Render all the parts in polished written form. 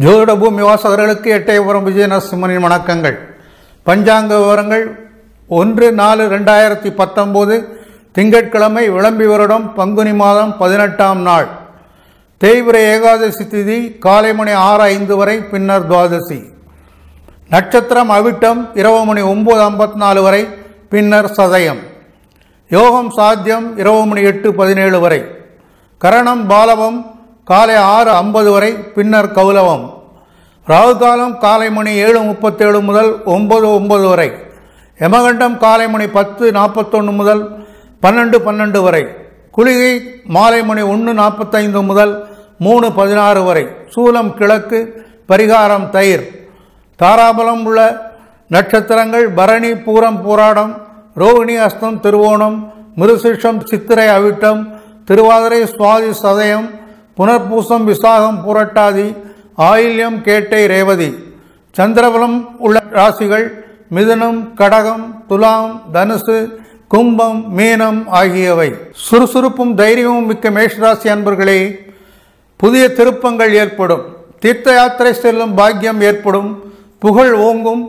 ஜோதிட பூமி வாசகர்களுக்கு எட்டயபுரம் விஜயநரசிம்மனின் வணக்கங்கள். பஞ்சாங்க விவரங்கள் 1/4/2019 திங்கட்கிழமை விளம்பி வருடம் பங்குனி மாதம் 18ஆம் நாள். தேய்பிரை ஏகாதசி திதி காலை மணி 6:05 வரை, பின்னர் துவாதசி. நட்சத்திரம் அவிட்டம் இரவு மணி 9:54 வரை, பின்னர் சதயம். யோகம் சாத்தியம் இரவு மணி 8:17 வரை. கரணம் பாலவம் காலை 6:50 வரை, பின்னர் கௌலவம். ராகு காலம் காலை மணி 7:37 முதல் 9:09 வரை. யமகண்டம் காலை மணி 10:41 முதல் 12:12 வரை. குளிகை மாலை மணி 1:45 முதல் 3:16 வரை. சூலம் கிழக்கு. பரிகாரம் தயிர். தாராபலம் உள்ள நட்சத்திரங்கள் பரணி, பூரம், பூராடம், ரோகிணி, அஸ்தம், திருவோணம், மிருசிஷம், சித்திரை, அவிட்டம், திருவாதிரை, சுவாதி, சதயம், புனர்பூசம், விசாகம், புரட்டாதி, ஆயில்யம், கேட்டை, ரேவதி. சந்திரபலம் உள்ள ராசிகள் மிதுனம், கடகம், துலாம், தனுசு, கும்பம், மீனம் ஆகியவை. சுறுசுறுப்பும் தைரியமும் மிக்க மேஷராசி அன்பர்களே, புதிய திருப்பங்கள் ஏற்படும். தீர்த்த யாத்திரை செல்லும் பாக்கியம் ஏற்படும். புகழ் ஓங்கும்.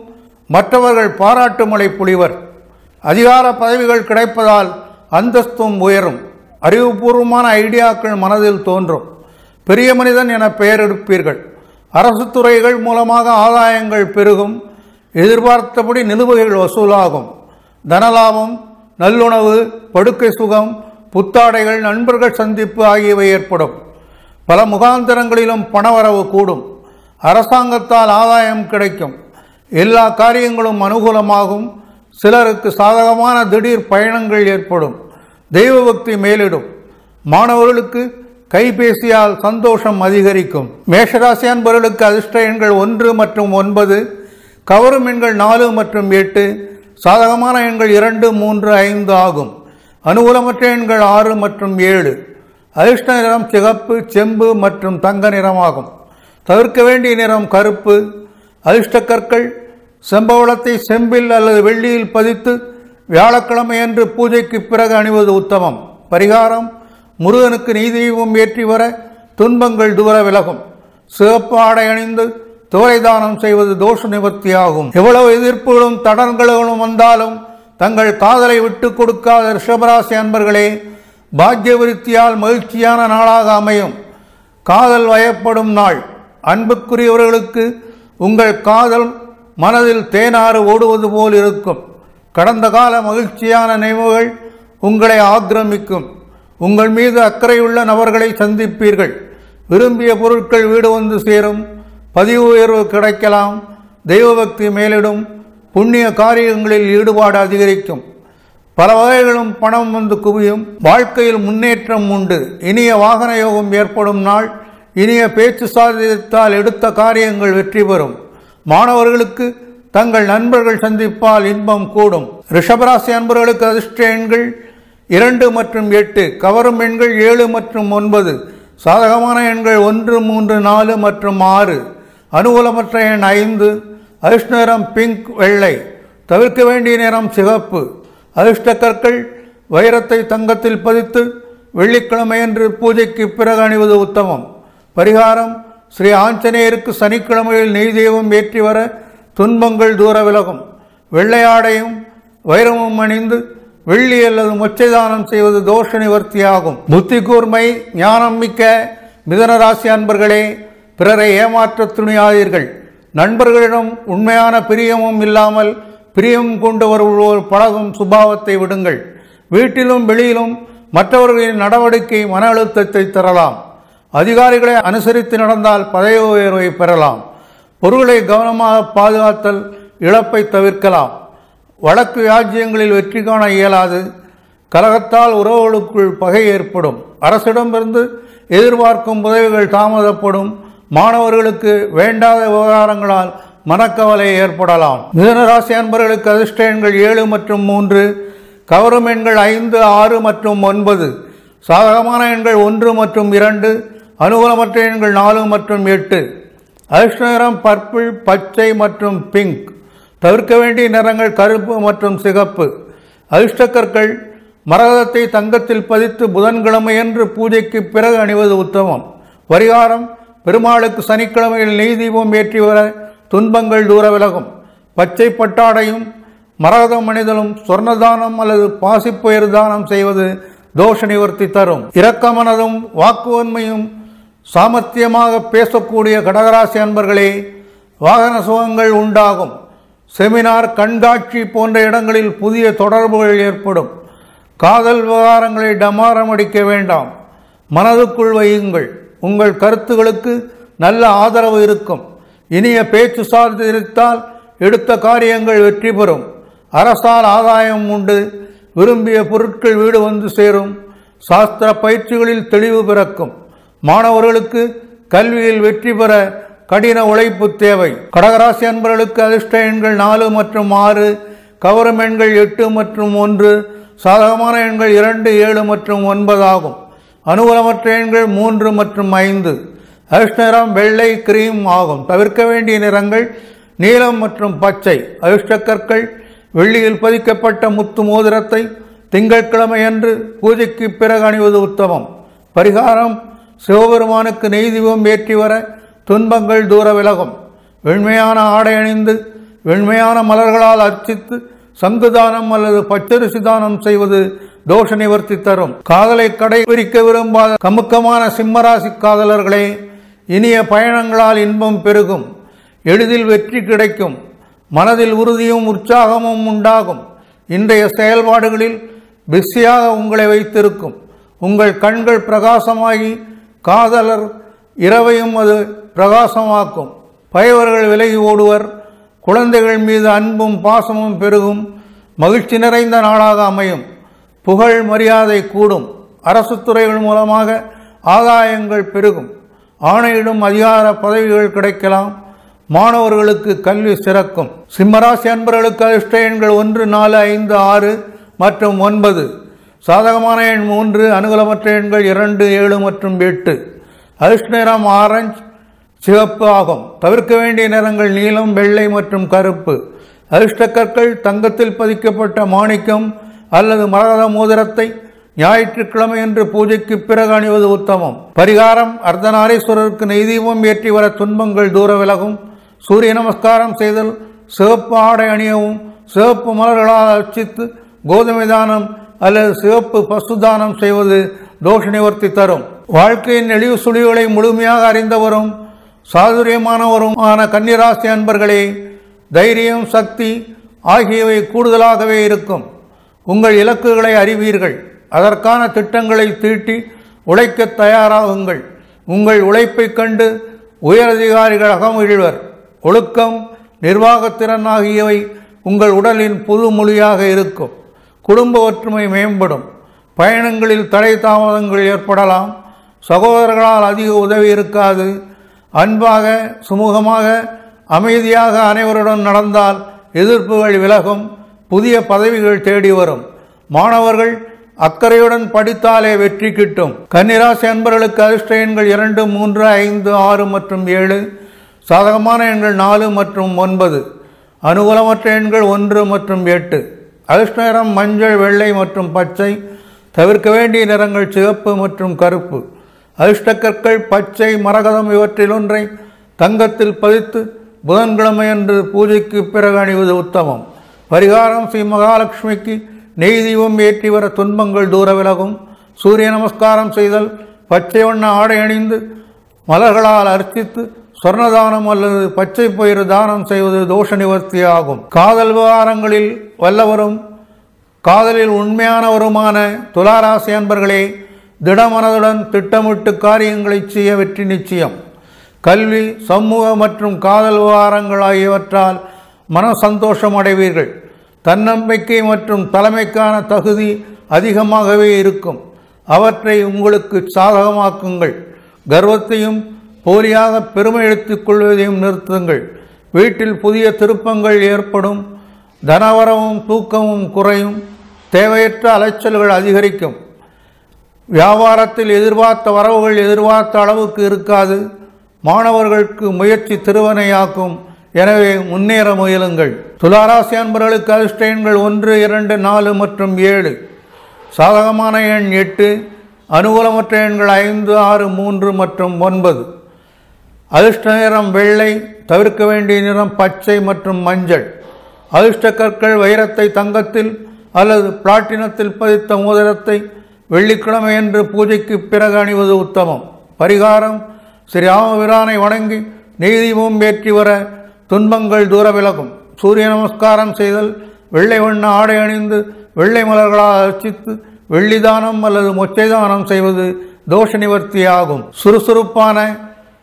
மற்றவர்கள் பாராட்டு மழை பொழிவர். அதிகார பதவிகள் கிடைப்பதால் அந்தஸ்தும் உயரும். அறிவுபூர்வமான ஐடியாக்கள் மனதில் தோன்றும். பெரிய மனிதன் என பெயர் எடுப்பீர்கள். அரசு துறைகள் மூலமாக ஆதாயங்கள் பெருகும். எதிர்பார்த்தபடி நிலுவைகள் வசூலாகும். தனலாபம், நல்லுணவு, படுக்கை சுகம், புத்தாடைகள், நண்பர்கள் சந்திப்பு ஆகியவை ஏற்படும். பல முகாந்திரங்களிலும் பணவரவு கூடும். அரசாங்கத்தால் ஆதாயம் கிடைக்கும். எல்லா காரியங்களும் அனுகூலமாகும். சிலருக்கு சாதகமான திடீர் பயணங்கள் ஏற்படும். தெய்வ பக்தி மேலிடும். மாணவர்களுக்கு கைபேசியால் சந்தோஷம் அதிகரிக்கும். மேஷராசி அன்பர்களுக்கு அதிர்ஷ்ட எண்கள் 1 மற்றும் 9. கவரும் எண்கள் 4 மற்றும் 8. சாதகமான எண்கள் 2, 3, 5 ஆகும். அனுகூலமற்ற எண்கள் 6 மற்றும் 7. அதிர்ஷ்ட நிறம் சிகப்பு, செம்பு மற்றும் தங்க நிறமாகும். தவிர்க்க வேண்டிய நிறம் கருப்பு. அதிர்ஷ்ட கற்கள் செம்பவளத்தை செம்பில் அல்லது வெள்ளியில் பதித்து வியாழக்கிழமை அன்று பூஜைக்கு பிறகு அணிவது உத்தமம். பரிகாரம் முருகனுக்கு நெய்தீபம் ஏற்றி வர துன்பங்கள் தூர விலகும். சிவப்பு ஆடை அணிந்து துவரை தானம் செய்வது தோஷ நிவர்த்தியாகும். எவ்வளவு எதிர்ப்புகளும் தடங்களும் வந்தாலும் தங்கள் காதலை விட்டு கொடுக்காத ரிஷபராசி அன்பர்களே, பாக்கிய விருத்தியால் மகிழ்ச்சியான நாளாக அமையும். காதல் வயப்படும் நாள். அன்புக்குரியவர்களுக்கு உங்கள் காதல் மனதில் தேனாறு ஓடுவது போல் இருக்கும். கடந்த கால மகிழ்ச்சியான நினைவுகள் உங்களை ஆக்கிரமிக்கும். உங்கள் மீது அக்கறையுள்ள நபர்களை சந்திப்பீர்கள். விரும்பிய பொருட்கள் வீடு வந்து சேரும். பதிவு உயர்வு கிடைக்கலாம். தெய்வ பக்தி மேலிடும். புண்ணிய காரியங்களில் ஈடுபாடு அதிகரிக்கும். பல வகைகளும் பணம் வந்து குவியும். வாழ்க்கையில் முன்னேற்றம் உண்டு. இனிய வாகன யோகம் ஏற்படும் நாள். இனிய பேச்சு சாதித்தால் எடுத்த காரியங்கள் வெற்றி பெறும். மாணவர்களுக்கு தங்கள் நண்பர்கள் சந்திப்பால் இன்பம் கூடும். ரிஷபராசி அன்பர்களுக்கு அதிர்ஷ்ட எண்கள் 2 மற்றும் 8. கவரும் எண்கள் 7 மற்றும் 9. சாதகமான எண்கள் 1, 3, 4 மற்றும் 6. அனுகூலமற்ற எண் 5. அதிர்ஷ்ட நிறம் பிங்க், வெள்ளை. தவிர்க்க வேண்டிய நிறம் சிகப்பு. அதிர்ஷ்ட கற்கள் வைரத்தை தங்கத்தில் பதித்து வெள்ளிக்கிழமையன்று பூஜைக்கு பிறகு அணிவது உத்தமம். பரிகாரம் ஸ்ரீ ஆஞ்சநேயருக்கு சனிக்கிழமையில் நெய் தெய்வம் ஏற்றி வர துன்பங்கள் தூர விலகும். வெள்ளையாடையும் வைரமும் அணிந்து வெள்ளி அல்லது மொச்சை தானம் செய்வது தோஷ நிவர்த்தியாகும். புத்தி கூர்மை, ஞானம் மிக்க மிதுனராசி அன்பர்களே, பிறரை ஏமாற்ற துணியாதீர்கள். நண்பர்களிடம் உண்மையான பிரியமும் இல்லாமல் பிரியம் கொண்டு வருவோர் பழகும் சுபாவத்தை விடுங்கள். வீட்டிலும் வெளியிலும் மற்றவர்களின் நடவடிக்கை மன அழுத்தத்தை தரலாம். அதிகாரிகளை அனுசரித்து நடந்தால் பதவி உயர்வை பெறலாம். பொருள்களை கவனமாக பாதுகாத்தல் இழப்பை தவிர்க்கலாம். வழக்கு வியாஜ்யங்களில் வெற்றி காண இயலாது. கலகத்தால் உறவுகளுக்குள் பகை ஏற்படும். அரசிடமிருந்து எதிர்பார்க்கும் உதவிகள் தாமதப்படும். மாணவர்களுக்கு வேண்டாத விவகாரங்களால் மனக்கவலை ஏற்படலாம். மிதுனராசி அன்பர்களுக்கு அதிர்ஷ்ட எண்கள் 7 மற்றும் 3. கவரும் எண்கள் 5, 6 மற்றும் 9. சாதகமான எண்கள் 1 மற்றும் 2. அனுகூலமற்ற எண்கள் 4 மற்றும் 8. அதிர்ஷ்ட நிறம் பர்பிள், பச்சை மற்றும் பிங்க். தவிர்க்க வேண்டிய நிறங்கள் கருப்பு மற்றும் சிகப்பு. அதிர்ஷ்ட கற்கள் மரகதத்தை தங்கத்தில் பதித்து புதன்கிழமையன்று பூஜைக்கு பிறகு அணிவது உத்தமம். பரிகாரம் பெருமாளுக்கு சனிக்கிழமையில் நெய் தீபம் ஏற்றி வர துன்பங்கள் தூர விலகும். பச்சை பட்டாடையும் மரகதம் அணிதலும் சொர்ணதானம் அல்லது பாசிப்பயிர் தானம் செய்வது தோஷ நிவர்த்தி தரும். இரக்கமனதும் வாக்குவன்மையும் சாமர்த்தியமாக பேசக்கூடிய கடகராசி அன்பர்களே, வாகன சுகங்கள் உண்டாகும். செமினார், கண்காட்சி போன்ற இடங்களில் புதிய தொடர்புகள் ஏற்படும். காதல் விவகாரங்களை டமாரம் அடிக்க வேண்டாம், மனதுக்குள் வையுங்கள். உங்கள் கருத்துகளுக்கு நல்ல ஆதரவு இருக்கும். இனிய பேச்சு சார்ந்திருத்தால் எடுத்த காரியங்கள் வெற்றி பெறும். அரசால் ஆதாயம் உண்டு. விரும்பிய பொருட்கள் வீடு வந்து சேரும். சாஸ்திர பயிற்சிகளில் தெளிவு பிறக்கும். மாணவர்களுக்கு கல்வியில் வெற்றி பெற கடின உழைப்பு தேவை. கடகராசி அன்பர்களுக்கு அதிர்ஷ்ட எண்கள் 4 மற்றும் 6, கவரும் எண்கள் 8 மற்றும் 1, சாதகமான எண்கள் 2, 7 மற்றும் 9 ஆகும். அனுகூலமற்ற எண்கள் 3 மற்றும் 5. அதிர்ஷ்ட நிறம் வெள்ளை, கிரீம் ஆகும். தவிர்க்க வேண்டிய நிறங்கள் நீலம் மற்றும் பச்சை. அதிர்ஷ்ட கற்கள் வெள்ளியில் பதிக்கப்பட்ட முத்து மோதிரத்தை திங்கட்கிழமை அன்று பூஜைக்கு பிறகு அணிவது உத்தமம். பரிகாரம்: சிவபெருமானுக்கு நெய் தீபம் ஏற்றி வர துன்பங்கள் தூர விலகும். வெண்மையான ஆடை அணிந்து வெண்மையான மலர்களால் அர்ச்சித்து சங்குதானம் அல்லது பச்சரிசி தானம் செய்வது தோஷ நிவர்த்தி தரும். காதலை கடைபிடிக்க விரும்பாத கமுக்கமான சிம்மராசி காதலர்களே, இனிய பயணங்களால் இன்பம் பெருகும். எளிதில் வெற்றி கிடைக்கும். மனதில் உறுதியும் உற்சாகமும் உண்டாகும். இன்றைய செயல்பாடுகளில் பிஸியாக உங்களை வைத்திருக்கும். உங்கள் கண்கள் பிரகாசமாகி காதலர் இரவையும் அது பிரகாசமாக்கும். பகைவர்கள் விலகி ஓடுவர். குழந்தைகள் மீது அன்பும் பாசமும் பெருகும். மகிழ்ச்சி நிறைந்த நாளாக அமையும். புகழ் மரியாதை கூடும். அரசு துறைகள் மூலமாக ஆதாயங்கள் பெருகும். ஆணையிடும் அதிகார பதவிகள் கிடைக்கலாம். மாணவர்களுக்கு கல்வி சிறக்கும். சிம்மராசி அன்பர்களுக்கு அதிர்ஷ்ட எண்கள் 1, 4, 5, 6 மற்றும் 9. சாதகமான எண் 3. அனுகூலமற்ற எண்கள் 2, 7 மற்றும் 8. அதிர்ஷ்ட நிறம் ஆரஞ்சு, சிவப்பு ஆகும். தவிர்க்க வேண்டிய நிறங்கள் நீலம், வெள்ளை மற்றும் கருப்பு. அதிர்ஷ்ட கற்கள் தங்கத்தில் பதிக்கப்பட்ட மாணிக்கம் அல்லது மரகத மோதிரத்தை ஞாயிற்றுக்கிழமை என்று பூஜைக்கு பிறகு அணிவது உத்தமம். பரிகாரம்: அர்த்தநாரீஸ்வரருக்கு நெய் தீபம் ஏற்றி வர துன்பங்கள் தூர விலகும். சூரிய நமஸ்காரம் செய்தல், சிவப்பு ஆடை அணியவும், சிவப்பு மலர்களால் அர்ச்சித்து கோதுமை தானம் அல்லது சிவப்பு பசு தானம் செய்வது தோஷ நிவர்த்தி தரும். வாழ்க்கையின் நெளிவு சுழிவுகளை முழுமையாக அறிந்தவரும் சாதுரியமானவருமான கன்னிராசி அன்பர்களே, தைரியம், சக்தி ஆகியவை கூடுதலாகவே இருக்கும். உங்கள் இலக்குகளை அறிவீர்கள். அதற்கான திட்டங்களை தீட்டி உழைக்க தயாராகுங்கள். உங்கள் உழைப்பை கண்டு உயரதிகாரிகள் அகமகிழ்வர். ஒழுக்கம், நிர்வாகத்திறன் ஆகியவை உங்கள் உடலின் புது மொழியாக இருக்கும். குடும்ப ஒற்றுமை மேம்படும். பயணங்களில் தடை தாமதங்கள் ஏற்படலாம். சகோதரர்களால் அதிக உதவி இருக்காது. அன்பாக, சுமூகமாக, அமைதியாக அனைவருடன் நடந்தால் எதிர்ப்புகள் விலகும். புதிய பதவிகள் தேடி வரும். மாணவர்கள் அக்கறையுடன் படித்தாலே வெற்றி கிட்டும். கன்னிராசி அன்பர்களுக்கு அதிர்ஷ்ட எண்கள் 2, 3, 5, 6 மற்றும் 7. சாதகமான எண்கள் 4 மற்றும் 9. அனுகூலமற்ற எண்கள் 1 மற்றும் 8. அதிர்ஷ்ட நிறம் மஞ்சள், வெள்ளை மற்றும் பச்சை. தவிர்க்க வேண்டிய நிறங்கள் சிவப்பு மற்றும் கருப்பு. அதிர்ஷ்ட கற்கள் பச்சை, மரகதம் இவற்றில் ஒன்றை தங்கத்தில் பதித்து புதன்கிழமை அன்று பூஜைக்கு பிறகு அணிவது உத்தமம். பரிகாரம்: ஸ்ரீ மகாலட்சுமிக்கு நெய் தீபம் ஏற்றி வர துன்பங்கள் தூர விலகும். சூரிய நமஸ்காரம் செய்தல், பச்சை வண்ண ஆடை அணிந்து மலர்களால் அர்ச்சித்து சொர்ணதானம் அல்லது பச்சை பயிறு தானம் செய்வது தோஷ நிவர்த்தி ஆகும். காதல் விவகாரங்களில் வல்லவரும் காதலில் உண்மையானவருமான துளாராசி அன்பர்களே, திடமனதுடன் திட்டமிட்டு காரியங்களை செய்ய வெற்றி நிச்சயம். கல்வி, சமூக மற்றும் காதல் விவகாரங்கள் ஆகியவற்றால் மன சந்தோஷம் அடைவீர்கள். தன்னம்பிக்கை மற்றும் தலைமைக்கான தகுதி அதிகமாகவே இருக்கும். அவற்றை உங்களுக்கு சாதகமாக்குங்கள். கர்வத்தையும் போலியாக பெருமை எடுத்துக் கொள்வதையும் நிறுத்துங்கள். வீட்டில் புதிய திருப்பங்கள் ஏற்படும். தனவரவும் தூக்கமும் குறையும். தேவையற்ற அலைச்சல்கள் அதிகரிக்கும். வியாபாரத்தில் எதிர்பார்த்த வரவுகள் எதிர்பார்த்த அளவுக்கு இருக்காது. மாணவர்களுக்கு முயற்சி திருவனையாக்கும். எனவே முன்னேற முயலுங்கள். துளாராசி அன்பர்களுக்கு அதிர்ஷ்ட எண்கள் 1, 2, 4 மற்றும் 7. சாதகமான எண் 8. அனுகூலமற்ற எண்கள் 5, 6, 3 மற்றும் 9. அதிர்ஷ்ட நிறம் வெள்ளை, தவிர்க்க வேண்டிய நிறம் பச்சை மற்றும் மஞ்சள். அதிர்ஷ்ட கற்கள் வைரத்தை தங்கத்தில் அல்லது பிளாட்டினத்தில் பதித்த மோதிரத்தை வெள்ளிக்கிழமையன்று பூஜைக்கு பிறகு அணிவது உத்தமம். பரிகாரம்: ஸ்ரீ ராமபிரானை வணங்கி நெய் தீபம் ஏற்றி வர துன்பங்கள் தூர விலகும். சூரிய நமஸ்காரம் செய்தல், வெள்ளை வண்ண ஆடை அணிந்து வெள்ளை மலர்களால் அர்ச்சித்து வெள்ளி தானம் அல்லது மொச்சை தானம் செய்வது தோஷ நிவர்த்தியாகும். சுறுசுறுப்பான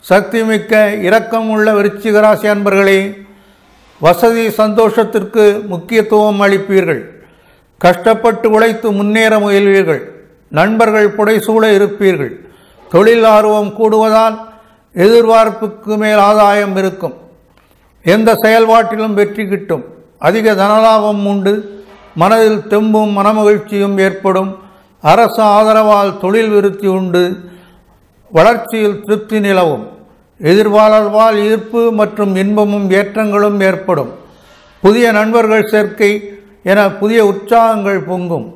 சக்திமிக்க இரக்கம் உள்ள விருச்சிக ராசி அன்பர்களே, வசதி சந்தோஷத்திற்கு முக்கியத்துவம் அளிப்பீர்கள். கஷ்டப்பட்டு உழைத்து முன்னேற முயல்வீர்கள். நண்பர்கள் புடைசூழ இருப்பீர்கள். தொழில் ஆர்வம் கூடுவதால் எதிர்பார்ப்புக்கு மேல் ஆதாயம் இருக்கும். எந்த செயல்பாட்டிலும் வெற்றி கிட்டும். அதிக தனலாபம் உண்டு. மனதில் தெம்பும் மனமகிழ்ச்சியும் ஏற்படும். அரசு ஆதரவால் தொழில் விருத்தி உண்டு. வளர்ச்சியில் திருப்தி நிலவும். எதிர்பாளர்வால் ஈர்ப்பு மற்றும் இன்பமும் ஏற்றங்களும் ஏற்படும். புதிய நண்பர்கள் சேர்க்கை என புதிய உற்சாகங்கள் பொங்கும்.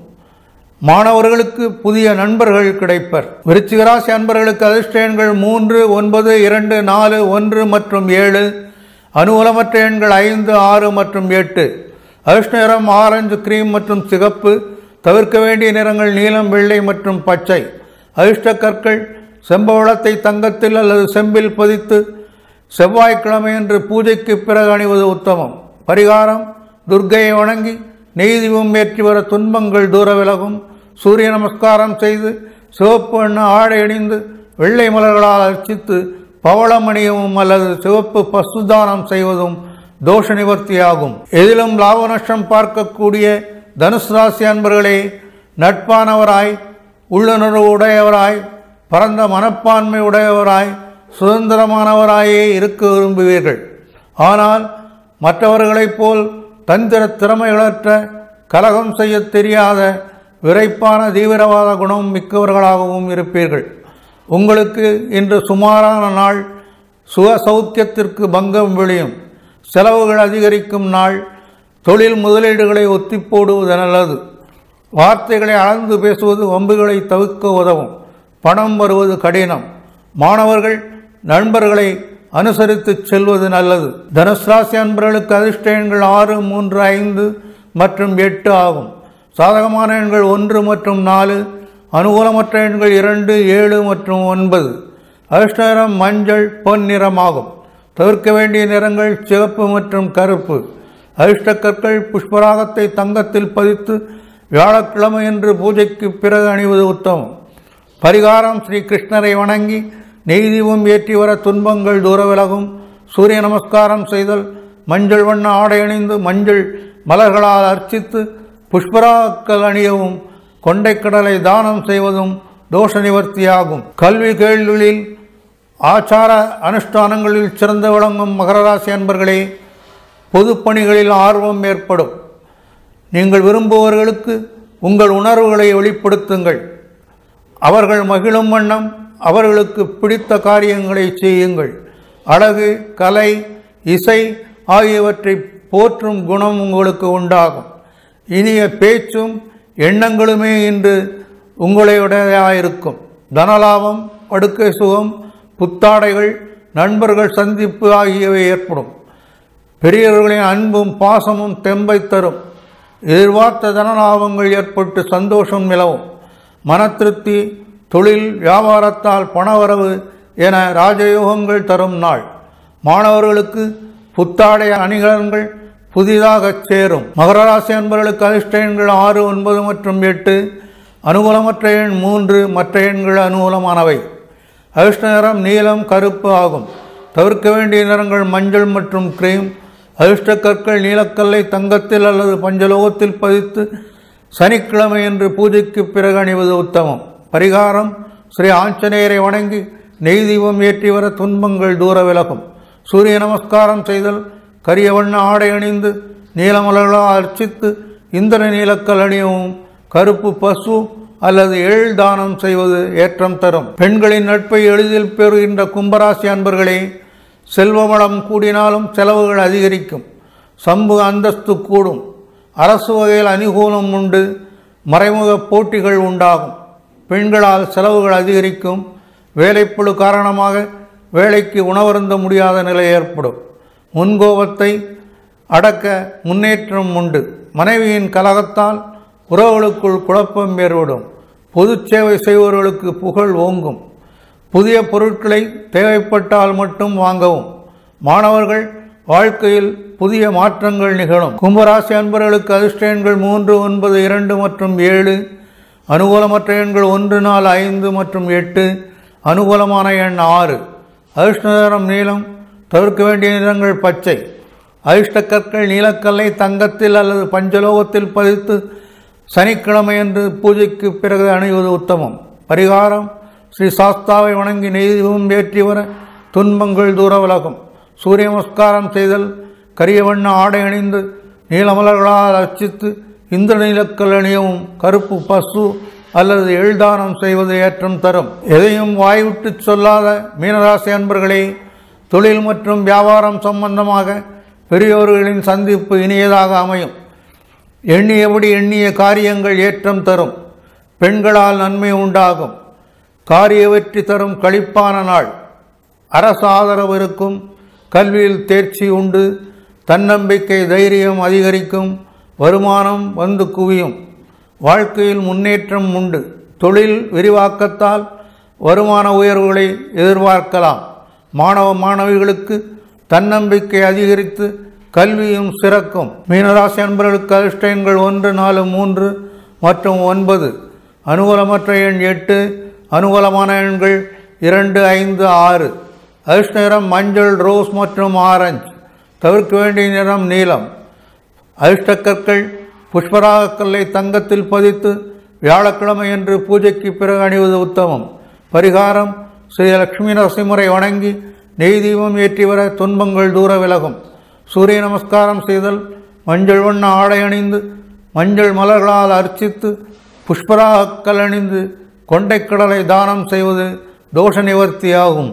மாணவர்களுக்கு புதிய நண்பர்கள் கிடைப்பர். விருச்சிக ராசி அன்பர்களுக்கு அதிர்ஷ்ட எண்கள் 3, 9, 2, 4, 1 மற்றும் 7. அனுகூலமற்ற எண்கள் 5, 6 மற்றும் 8. அதிர்ஷ்ட நிறம் ஆரஞ்சு, கிரீம் மற்றும் சிகப்பு. தவிர்க்க வேண்டிய நிறங்கள் நீலம், வெள்ளை மற்றும் பச்சை. அதிர்ஷ்ட கற்கள் செம்பவளத்தை தங்கத்தில் அல்லது செம்பில் பதித்து செவ்வாய்க்கிழமையன்று பூஜைக்கு பிறகு அணிவது உத்தமம். பரிகாரம்: துர்க்கையை வணங்கி நெய் தீபம் ஏற்றி வர துன்பங்கள் தூர விலகும். சூரிய நமஸ்காரம் செய்து சிவப்பு வண்ண ஆடை அணிந்து வெள்ளை மலர்களால் அர்ச்சித்து பவளம் அணியவும் அல்லது சிவப்பு பசுதானம் செய்வதும் தோஷ நிவர்த்தியாகும். எதிலும் லாப நஷ்டம் பார்க்கக்கூடிய தனுசு ராசி அன்பர்களே, நட்பானவராய், உள்ளுணர்வு உடையவராய், பரந்த மனப்பான்மை உடையவராய், சுதந்திரமானவராயே இருக்க விரும்புவீர்கள். ஆனால் மற்றவர்களைப் போல் தந்திர திறமைகளற்ற, கலகம் செய்ய தெரியாத, விரைப்பான தீவிரவாத குணம் மிக்கவர்களாகவும் இருப்பீர்கள். உங்களுக்கு இன்று சுமாரான நாள். சுக சௌக்கியத்திற்கு பங்கம் விளையும். செலவுகள் அதிகரிக்கும் நாள். தொழில் முதலீடுகளை ஒத்தி போடுவது நல்லது. வார்த்தைகளை அளந்து பேசுவது வம்புகளை தவிர்க்க உதவும். பணம் வருவது கடினம். மாணவர்கள் நண்பர்களை அனுசரித்து செல்வது நல்லது. தனுசு ராசி அன்பர்களுக்கு அதிர்ஷ்ட எண்கள் 6, 3, 5 மற்றும் 8 ஆகும். சாதகமான எண்கள் 1 மற்றும் 4. அனுகூலமற்ற எண்கள் 2, 7 மற்றும் 9. அதிர்ஷ்ட நிறம் மஞ்சள், பொன் நிறமாகும். தவிர்க்க வேண்டிய நிறங்கள் சிவப்பு மற்றும் கருப்பு. அதிர்ஷ்ட கற்கள் புஷ்பராகத்தை தங்கத்தில் பதித்து வியாழக்கிழமையன்று பூஜைக்கு பிறகு அணிவது உத்தமம். பரிகாரம்: ஸ்ரீ கிருஷ்ணரை வணங்கி நெய் தீபம் ஏற்றி வர துன்பங்கள் தூர விலகும். சூரிய நமஸ்காரம் செய்தல், மஞ்சள் வண்ண ஆடை அணிந்து மஞ்சள் மலர்களால் அர்ச்சித்து புஷ்பராக்கள் அணியவும் கொண்டைக்கடலை தானம் செய்வதும் தோஷ நிவர்த்தியாகும். கல்வி கேள்விகளில் ஆச்சார அனுஷ்டானங்களில் சிறந்து விளங்கும் மகர ராசி அன்பர்களே, பொதுப்பணிகளில் ஆர்வம் ஏற்படும். நீங்கள் விரும்புபவர்களுக்கு உங்கள் உணர்வுகளை வெளிப்படுத்துங்கள். அவர்கள் மகிழும் வண்ணம் அவர்களுக்கு பிடித்த காரியங்களை செய்யுங்கள். அழகு, கலை, இசை ஆகியவற்றை போற்றும் குணம் உங்களுக்கு உண்டாகும். இனிய பேச்சும் எண்ணங்களுமே இன்று உங்களுடையதாயிருக்கும். தனலாபம், படுக்கை சுகம், புத்தாடைகள், நண்பர்கள் சந்திப்பு ஆகியவை ஏற்படும். பெரியவர்களின் அன்பும் பாசமும் தெம்பை தரும். எதிர்பார்த்த தனலாபங்கள் ஏற்பட்டு சந்தோஷம் நிலவும். மன திருப்தி, தொழில் வியாபாரத்தால் பணவரவு என ராஜயோகங்கள் தரும் நாள். மாணவர்களுக்கு புத்தாடை அணிகலன்கள் புதிதாக சேரும். மகர ராசி அன்பர்களுக்கு அதிர்ஷ்ட எண்கள் 6, 9 மற்றும் 8. அனுகூலமற்ற எண் 3. மற்ற எண்கள் அனுகூலமானவை. அதிர்ஷ்ட நிறம் நீலம், கருப்பு ஆகும். தவிர்க்க வேண்டிய நிறங்கள் மஞ்சள் மற்றும் கிரீம். அதிர்ஷ்ட கற்கள் நீலக்கல்லை தங்கத்தில் அல்லது பஞ்சலோகத்தில் பதித்து சனிக்கிழமையன்று பூஜைக்கு பிறகு அணிவது உத்தமம். பரிகாரம்: ஸ்ரீ ஆஞ்சநேயரை வணங்கி நெய் தீபம் ஏற்றி வர துன்பங்கள் தூர விலகும். சூரிய நமஸ்காரம் செய்தல், கரிய வண்ண ஆடை அணிந்து நீலமலர்களால் அர்ச்சித்து இந்திர நீலக்கல் அணியவும் கருப்பு பசு அல்லது எள் தானம் செய்வது ஏற்றம் தரும். பெண்களின் நட்பை எளிதில் பெறுகின்ற கும்பராசி அன்பர்களே, செல்வ வளம் கூடினாலும் செலவுகள் அதிகரிக்கும். சமூக அந்தஸ்து கூடும். அரசு வகையில் அனுகூலம் உண்டு. மறைமுக போட்டிகள் உண்டாகும். பெண்களால் செலவுகள் அதிகரிக்கும். வேலைப்பளு காரணமாக வேளைக்கு உணவருந்த முடியாத நிலை ஏற்படும். முன்கோபத்தை அடக்க முன்னேற்றம் உண்டு. மனைவியின் கலகத்தால் உறவுகளுக்குள் குழப்பம் ஏற்படும். பொது சேவை செய்பவர்களுக்கு புகழ் ஓங்கும். புதிய பொருட்களை தேவைப்பட்டால் மட்டும் வாங்கவும். மாணவர்கள் வாழ்க்கையில் புதிய மாற்றங்கள் நிகழும். கும்பராசி அன்பர்களுக்கு அதிர்ஷ்ட எண்கள் 3, 9, 2 மற்றும் 7. அனுகூலமற்ற எண்கள் 1, 4, 5 மற்றும் 8. அனுகூலமான எண் 6. அதிர்ஷ்ட நிறம் நீலம். தவிர்க்க வேண்டிய நிறங்கள் பச்சை. அதிர்ஷ்ட கற்கள் நீலக்கல்லை தங்கத்தில் அல்லது பஞ்சலோகத்தில் பதித்து சனிக்கிழமையன்று பூஜைக்கு பிறகு அணிவது உத்தமம். பரிகாரம்: ஸ்ரீ சாஸ்தாவை வணங்கி நெய்தீபம் ஏற்றி வர துன்பங்கள் தூர விலகும். சூரிய நமஸ்காரம் செய்தல். கரிய வண்ண ஆடை அணிந்து நீலமலர்களால் அர்ச்சித்து இந்திர நீலக்கல் அணியவும். கருப்பு பசு அல்லது எள்தானம் செய்வது ஏற்றம் தரும். எதையும் வாய்விட்டு சொல்லாத மீனராசி அன்பர்களே, தொழில் மற்றும் வியாபாரம் சம்பந்தமாக பெரியோர்களின் சந்திப்பு இனியதாக அமையும். எண்ணியபடி எண்ணிய காரியங்கள் ஏற்றம் தரும். பெண்களால் நன்மை உண்டாகும். காரிய வெற்றி தரும் களிப்பான நாள். அரசு ஆதரவு இருக்கும். கல்வியில் தேர்ச்சி உண்டு. தன்னம்பிக்கை தைரியம் அதிகரிக்கும். வருமானம் வந்து குவியும். வாழ்க்கையில் முன்னேற்றம் உண்டு. தொழில் விரிவாக்கத்தால் வருமான உயர்வுகளை எதிர்பார்க்கலாம். மாணவ மாணவிகளுக்கு தன்னம்பிக்கை அதிகரித்து கல்வியும் சிறக்கும். மீனராசி அன்பர்களுக்கு அதிர்ஷ்ட எண்கள் 1, 4, 3 மற்றும் 9. அனுகூலமற்ற எண் 8. அனுகூலமான எண்கள் 2, 5, 6. அதிர்ஷ்ட நிறம் மஞ்சள், ரோஸ் மற்றும் ஆரஞ்சு. தவிர்க்க வேண்டிய நிறம் நீலம். அதிர்ஷ்ட கற்கள் புஷ்பராகக்கல்லை தங்கத்தில் பதித்து வியாழக்கிழமை என்று பூஜைக்கு பிறகு அணிவது உத்தமம். பரிகாரம்: ஸ்ரீ லட்சுமி நரசிம்மரை வணங்கி நெய் தீபம் ஏற்றி வர துன்பங்கள் தூர விலகும். சூரிய நமஸ்காரம் செய்தல். மஞ்சள் வண்ண ஆடை அணிந்து மஞ்சள் மலர்களால் அர்ச்சித்து புஷ்பராகக்கல் அணிந்து கொண்டைக்கடலை தானம் செய்வது தோஷ நிவர்த்தியாகும்.